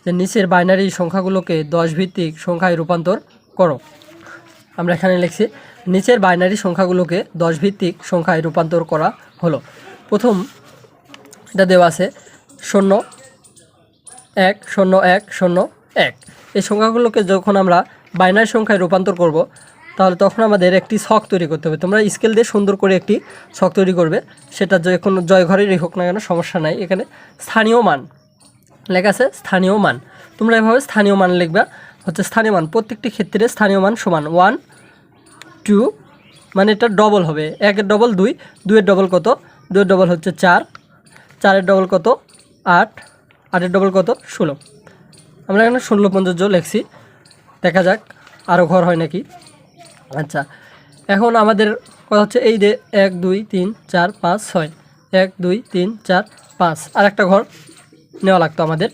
যে নিচের বাইনারি সংখ্যাগুলোকে 10 ভিত্তিক সংখ্যায় রূপান্তর করো। আমরা এখানে লিখছি নিচের বাইনারি সংখ্যাগুলোকে 10 ভিত্তিক সংখ্যায় রূপান্তর করা হলো। প্রথম এটা দেওয়া আছে 0 1 0 1 0 1। এই সংখ্যাগুলোকে যখন আমরা বাইনারি সংখ্যায় রূপান্তর করব তাহলে তখন আমাদের একটি ছক তৈরি করতে হবে। তোমরা স্কেল দিয়ে সুন্দর করে একটি ছক তৈরি করবে, সেটা যে কোনো জয় ঘরেরই হোক না কেন সমস্যা নাই। এখানে স্থানীয় মান লেখা আছে, স্থানীয় মান। তোমরা এভাবে স্থানীয় মান লিখবা, হচ্ছে স্থানীয় মান প্রত্যেকটি ক্ষেত্রে স্থানীয় মান সমান 1 2, মানে এটা ডবল হবে, 1-এর ডবল 2, 2-এর ডবল কত, 2-এর ডবল হচ্ছে 4, 4-এর ডবল কত 8, 8-এর ডবল কত 16। আমরা এখানে 16 পর্যন্ত লিখছি, দেখা যাক আরও ঘর হয় নাকি। আচ্ছা, এখন আমাদের কথা হচ্ছে এই যে 1 2 3 4 5 6, 1 2 3 4 5, আর একটা ঘর নেওয়া লাগতো আমাদের।